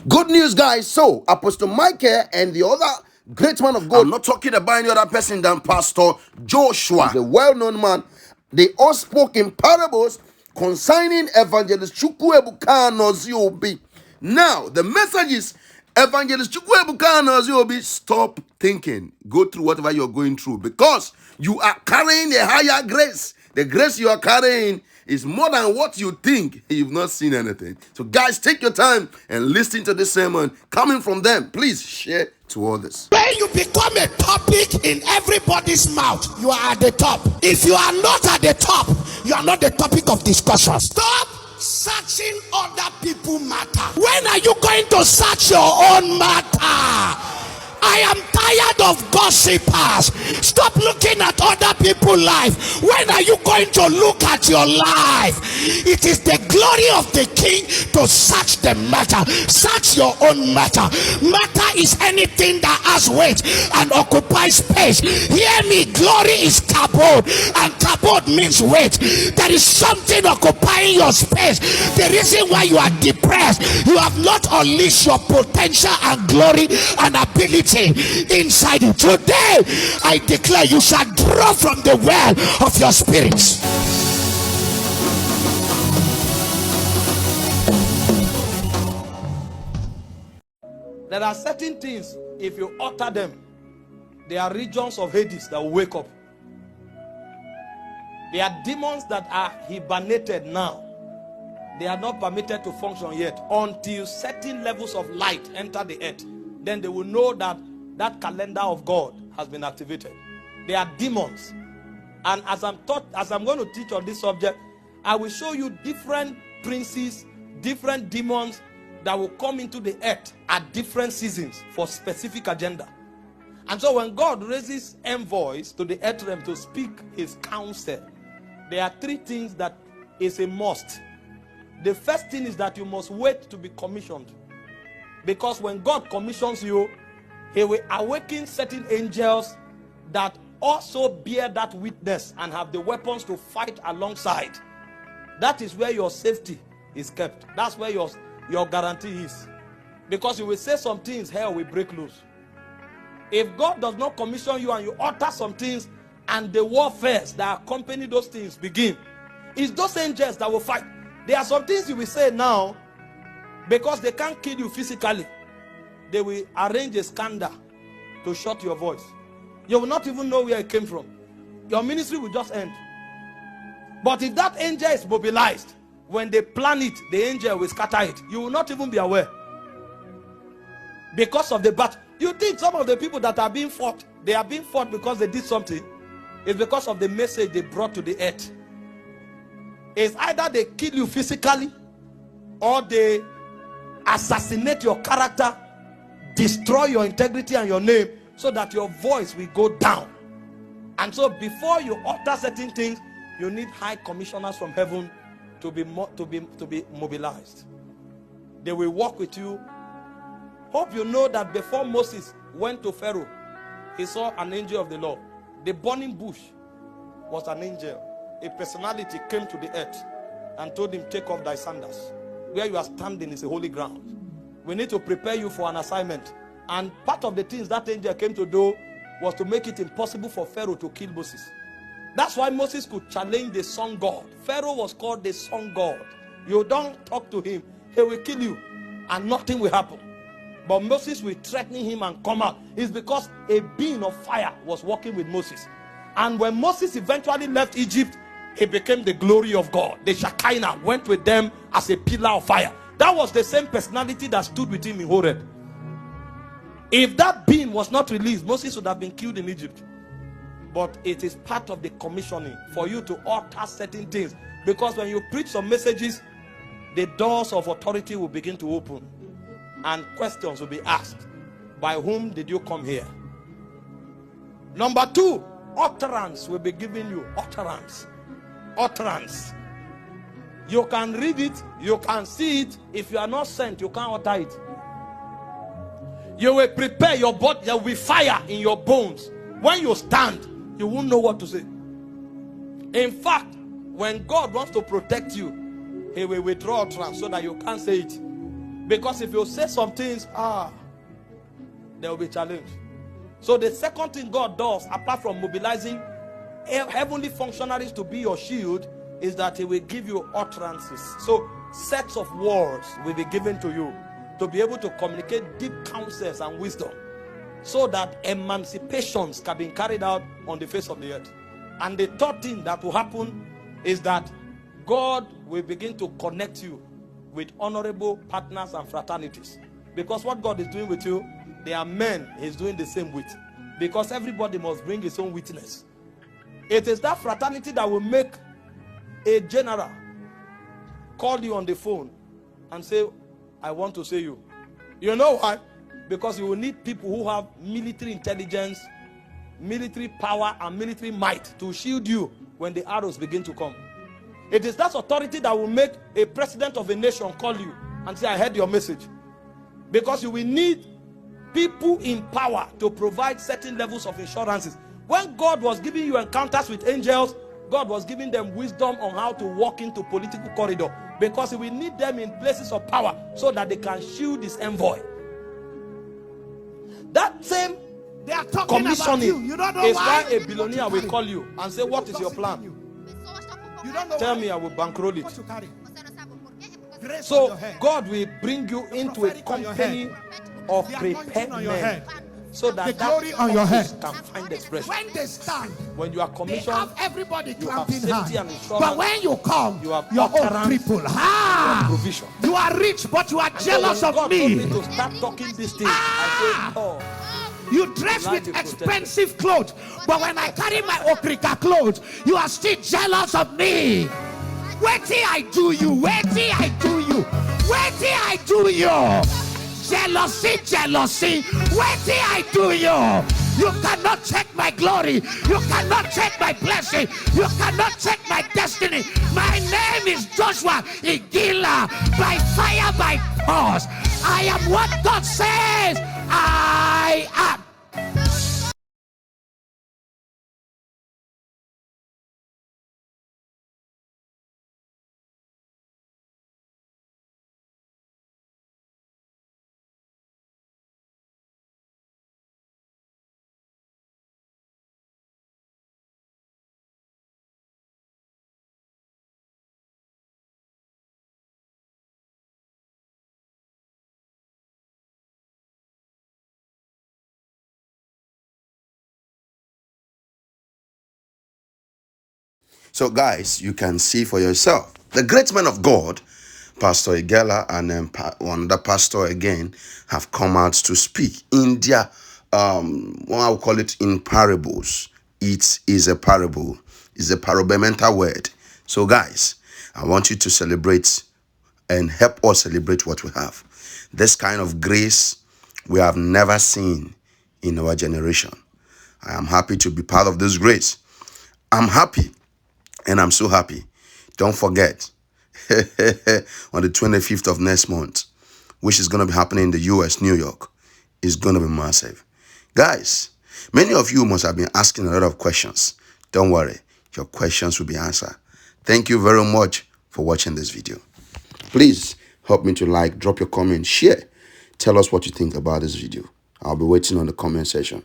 Good news, guys. So, Apostle Michael and the other great man of God, I'm not talking about any other person than Pastor Joshua, the well-known man. They all spoke in parables concerning Evangelist Chukwu Ebuka Obi. Now, the message is, Evangelist Chukwu Ebuka Obi, stop thinking. Go through whatever you're going through, because you are carrying a higher grace. The grace you are carrying is more than what you think. You've not seen anything. So, guys, take your time and listen to this sermon coming from them. Please share to others. When you become a topic in everybody's mouth, you are at the top. If you are not at the top, you are not the topic of discussion. Stop searching other people's matter. When are you going to search your own matter? I am tired of gossipers. Stop looking at other people's life. When are you going to look at your life? It is the glory of the King to search the matter. Search your own matter. Matter is anything that has weight and occupies space. Hear me, glory is kabod, and kabod means weight. There is something occupying your space. The reason why you are depressed, you have not unleashed your potential and glory and ability inside you. Today I declare you shall draw from the well of your spirits. There are certain things, if you utter them, there are regions of Hades that will wake up. There are demons that are hibernated now. They are not permitted to function yet until certain levels of light enter the earth. Then they will know that that calendar of God has been activated. They are demons. And as I'm going to teach on this subject, I will show you different princes, different demons that will come into the earth at different seasons for specific agenda. And so when God raises envoys to the earth realm to speak his counsel, there are three things that is a must. The first thing is that you must wait to be commissioned. Because when God commissions you, he will awaken certain angels that also bear that witness and have the weapons to fight alongside. That is where your safety is kept. That's where your guarantee is. Because you will say some things, hell will break loose. If God does not commission you and you utter some things and the warfare that accompany those things begin, it's those angels that will fight. There are some things you will say now, because they can't kill you physically, they will arrange a scandal to shut your voice. You will not even know where it came from. Your ministry will just end. But if that angel is mobilized, when they plan it, the angel will scatter it. You will not even be aware. Because of the battle. You think some of the people that are being fought, they are being fought because they did something? It's because of the message they brought to the earth. It's either they kill you physically, or they assassinate your character, destroy your integrity and your name, so that your voice will go down. And so before you utter certain things, you need high commissioners from heaven to be mobilized. They will walk with you. Hope you know that before Moses went to Pharaoh, he saw an angel of the Lord. The burning bush was an angel. A personality came to the earth and told him, take off thy sandals. Where you are standing is a holy ground. We need to prepare you for an assignment. And part of the things that angel came to do was to make it impossible for Pharaoh to kill Moses. That's why Moses could challenge the sun god. Pharaoh was called the sun god. You don't talk to him, he will kill you and nothing will happen. But Moses will threaten him and come out. It's because a being of fire was working with Moses. And when Moses eventually left Egypt, he became the glory of God. The Shekinah went with them as a pillar of fire. That was the same personality that stood with him in Horeb. If that being was not released, Moses would have been killed in Egypt. But it is part of the commissioning for you to utter certain things. Because when you preach some messages, the doors of authority will begin to open. And questions will be asked. By whom did you come here? Number two, utterance will be given you. Utterance. Utterance. You can read it, you can see it. If you are not sent, you can't utter it. You will prepare your body, there will be fire in your bones. When you stand, you won't know what to say. In fact, when God wants to protect you, he will withdraw utterance so that you can't say it. Because if you say some things, there will be challenge. So the second thing God does, apart from mobilizing heavenly functionaries to be your shield, is that he will give you utterances. So sets of words will be given to you to be able to communicate deep counsels and wisdom, so that emancipations can be carried out on the face of the earth. And the third thing that will happen is that God will begin to connect you with honorable partners and fraternities. Because what God is doing with you, there are men he's doing the same with. Because everybody must bring his own witness. It is that fraternity that will make a general call you on the phone and say, I want to see you. You know why? Because you will need people who have military intelligence, military power, and military might to shield you when the arrows begin to come. It is that authority that will make a president of a nation call you and say, I heard your message. Because you will need people in power to provide certain levels of insurances. When God was giving you encounters with angels, God was giving them wisdom on how to walk into political corridor, because he will need them in places of power so that they can shield his envoy. That same They are talking commissioning about you don't know is why why a billionaire will call you and say, what is your plan? You don't know Tell why. me, I will bankroll What it. you carry? Grace on So your head. God will bring you into a prophetic on your company head. of The prepared anointing on your men, head. so The that glory that on your office head. can find expression. When they stand, When you are they commissioned, have everybody you have clamping safety high. and insurance. But when you come, You have your own utterance, cripple. you have provision. You are rich, but you are So jealous when of God told me me. to start talking these things, I said, oh, You dress Life with be protected. expensive clothes, but when I carry my okrika clothes, you are still jealous of me. Wait till I do you. Wait till I do you. Wait till I do you. Jealousy, jealousy. Wait till I do you. You cannot check my glory. You cannot check my blessing. You cannot check my destiny. My name is Joshua Igila. By fire, by force. I am what God says I am. So, guys, you can see for yourself. The great man of God, Pastor Igela, and then another pastor again, have come out to speak in their, what I would call it, in parables. It is a parable. It's a parablemental word. So, guys, I want you to celebrate and help us celebrate what we have. This kind of grace we have never seen in our generation. I am happy to be part of this grace. I'm happy. And I'm so happy. Don't forget, on the 25th of next month, which is going to be happening in the US, New York, is going to be massive. Guys, many of you must have been asking a lot of questions. Don't worry, your questions will be answered. Thank you very much for watching this video. Please help me to like, drop your comment, share. Tell us what you think about this video. I'll be waiting on the comment section.